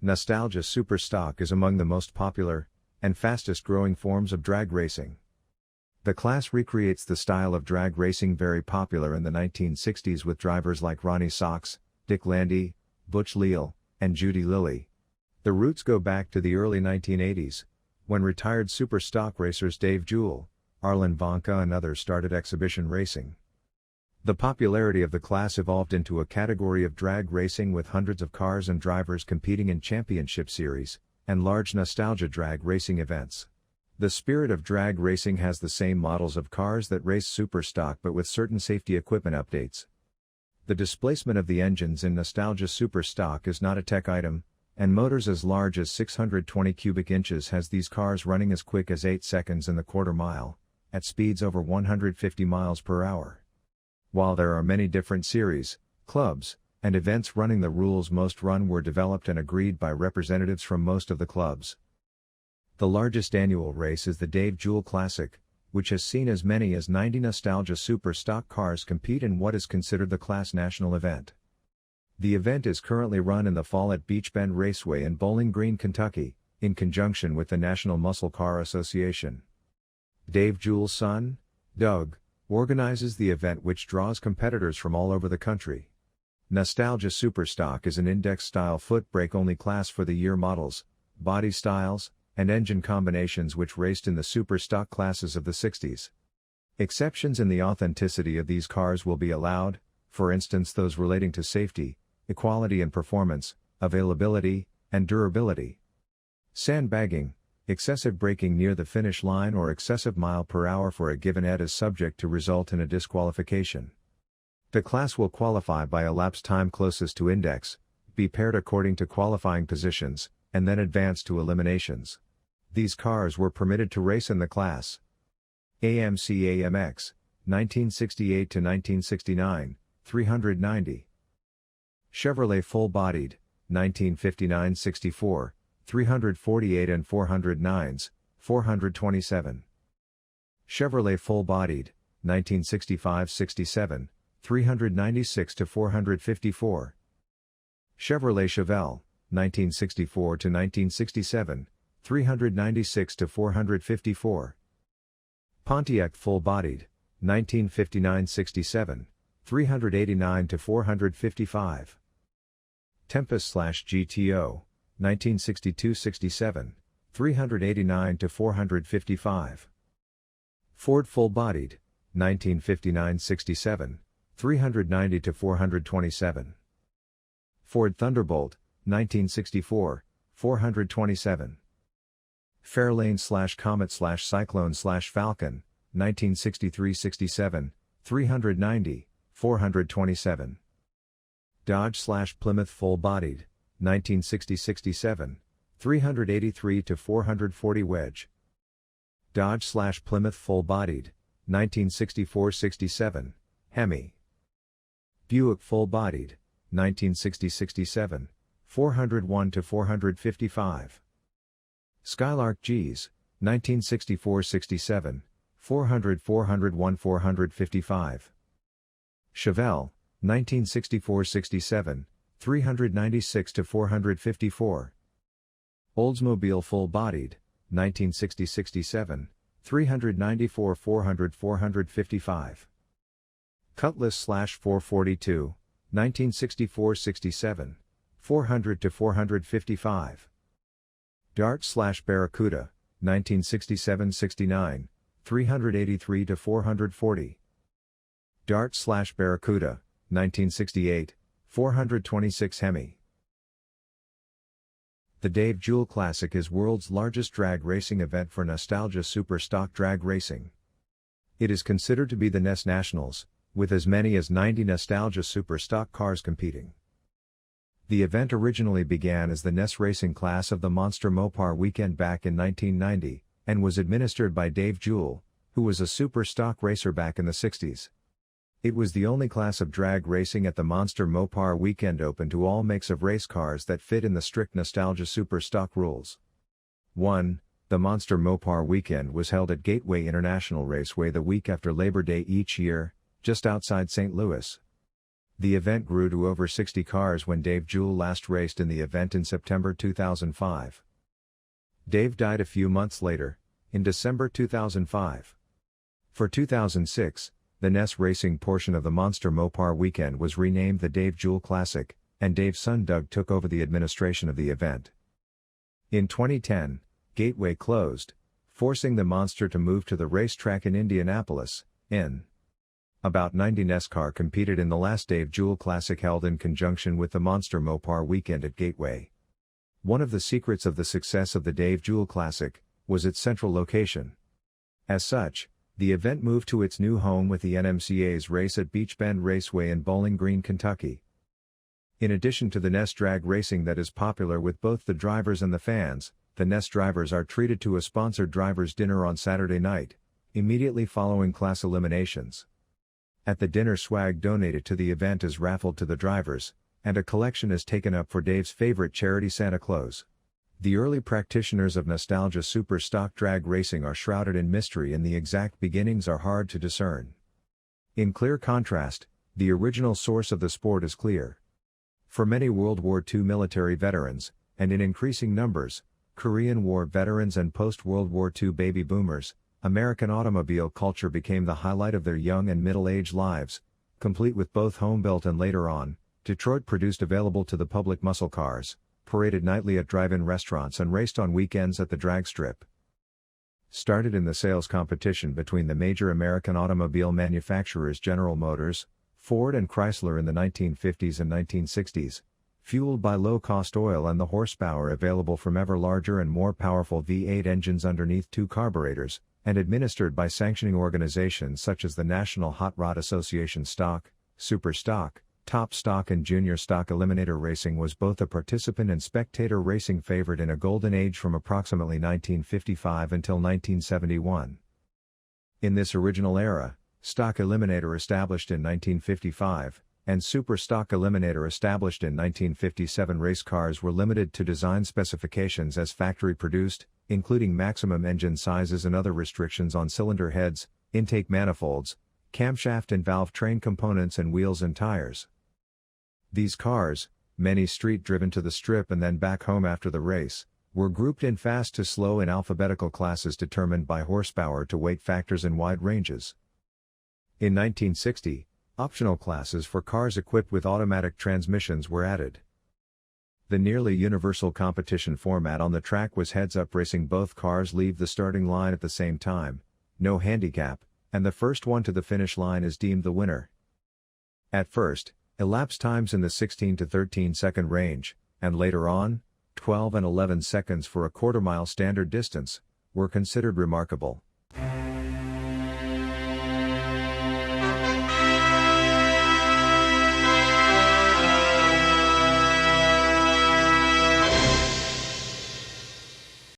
Nostalgia Superstock is among the most popular and fastest growing forms of drag racing. The class recreates the style of drag racing very popular in the 1960s with drivers like Ronnie Sox, Dick Landy, Butch Leal, and Judy Lilly. The roots go back to the early 1980s, when retired superstock racers Dave Jewell, Arlen Vonka and others started exhibition racing. The popularity of the class evolved into a category of drag racing with hundreds of cars and drivers competing in championship series and large nostalgia drag racing events. The spirit of drag racing has the same models of cars that race superstock but with certain safety equipment updates. The displacement of the engines in Nostalgia Superstock is not a tech item, and motors as large as 620 cubic inches has these cars running as quick as 8 seconds in the quarter mile, at speeds over 150 miles per hour. While there are many different series, clubs, and events running the rules most run were developed and agreed by representatives from most of the clubs. The largest annual race is the Dave Jewell Classic, which has seen as many as 90 Nostalgia Superstock cars compete in what is considered the class national event. The event is currently run in the fall at Beach Bend Raceway in Bowling Green, Kentucky, in conjunction with the National Muscle Car Association. Dave Jewell's son, Doug, organizes the event, which draws competitors from all over the country. Nostalgia Superstock is an index-style foot brake-only class for the year models, body styles, and engine combinations which raced in the superstock classes of the 60s. Exceptions in the authenticity of these cars will be allowed, for instance those relating to safety, equality and performance, availability, and durability. Sandbagging, excessive braking near the finish line or excessive mile per hour for a given ED is subject to result in a disqualification. The class will qualify by elapsed time closest to index, be paired according to qualifying positions, and then advance to eliminations. These cars were permitted to race in the class. AMC AMX, 1968 to 1969, 390. Chevrolet Full-Bodied, 1959-64, 348 and 409s, 427. Chevrolet Full-Bodied, 1965-67, 396 to 454. Chevrolet Chevelle, 1964 to 1967, 396 to 454. Pontiac Full-Bodied, 1959-67, 389 to 455. Tempest/GTO, 1962-67, 389 to 455. Ford Full-Bodied, 1959-67, 390 to 427. Ford Thunderbolt, 1964, 427. Fairlane/Comet/Cyclone/Falcon, 1963-67, 390, 427. Dodge/Plymouth Full-Bodied, 1960-67, 383 to 440 Wedge. Dodge/Plymouth Full-Bodied, 1964-67, Hemi. Buick Full-Bodied, 1960-67, 401 to 455. Skylark G's, 1964-67, 401 455. Chevelle, 1964-67, 396 to 454. Oldsmobile Full-Bodied, 1960-67, 394 400 455. Cutlass/442, 1964-67, 400 to 455. Dart/Barracuda, 1967-69, 383 to 440. Dart/Barracuda, 1968, 426 Hemi. The Dave Jewell Classic is world's largest drag racing event for Nostalgia Superstock drag racing. It is considered to be the NES Nationals, with as many as 90 Nostalgia Superstock cars competing. The event originally began as the NES racing class of the Monster Mopar Weekend back in 1990, and was administered by Dave Jewell, who was a Superstock racer back in the 60s. It was the only class of drag racing at the Monster Mopar Weekend open to all makes of race cars that fit in the strict Nostalgia Superstock rules. 1. The Monster Mopar Weekend was held at Gateway International Raceway the week after Labor Day each year, just outside St. Louis. The event grew to over 60 cars when Dave Jewell last raced in the event in September 2005. Dave died a few months later, in December 2005. For 2006, the NES Racing portion of the Monster Mopar weekend was renamed the Dave Jewell Classic, and Dave's son Doug took over the administration of the event. In 2010, Gateway closed, forcing the Monster to move to the racetrack in Indianapolis, in. About 90 NESCAR competed in the last Dave Jewell Classic held in conjunction with the Monster Mopar weekend at Gateway. One of the secrets of the success of the Dave Jewell Classic was its central location. As such, the event moved to its new home with the NMCA's race at Beach Bend Raceway in Bowling Green, Kentucky. In addition to the NES drag racing that is popular with both the drivers and the fans, the NES drivers are treated to a sponsored drivers' dinner on Saturday night, immediately following class eliminations. At the dinner, swag donated to the event is raffled to the drivers, and a collection is taken up for Dave's favorite charity, Santa Claus. The early practitioners of nostalgia super stock drag racing are shrouded in mystery and the exact beginnings are hard to discern. In clear contrast, the original source of the sport is clear. For many World War II military veterans, and in increasing numbers, Korean War veterans and post-World War II baby boomers, American automobile culture became the highlight of their young and middle-aged lives, complete with both home-built and later on, Detroit-produced available to the public muscle cars, paraded nightly at drive-in restaurants and raced on weekends at the drag strip. Started in the sales competition between the major American automobile manufacturers General Motors, Ford and Chrysler in the 1950s and 1960s, fueled by low-cost oil and the horsepower available from ever larger and more powerful V8 engines underneath two carburetors, and administered by sanctioning organizations such as the National Hot Rod Association. Stock, Super Stock, Top Stock and Junior Stock Eliminator racing was both a participant and spectator racing favorite in a golden age from approximately 1955 until 1971. In this original era, Stock Eliminator established in 1955, and Super Stock Eliminator established in 1957 race cars were limited to design specifications as factory produced, including maximum engine sizes and other restrictions on cylinder heads, intake manifolds, camshaft and valve train components and wheels and tires. These cars, many street-driven to the strip and then back home after the race, were grouped in fast to slow in alphabetical classes determined by horsepower to weight factors in wide ranges. In 1960, optional classes for cars equipped with automatic transmissions were added. The nearly universal competition format on the track was heads-up racing. Both cars leave the starting line at the same time, no handicap, and the first one to the finish line is deemed the winner. At first, elapsed times in the 16 to 13 second range, and later on, 12 and 11 seconds for a quarter-mile standard distance, were considered remarkable.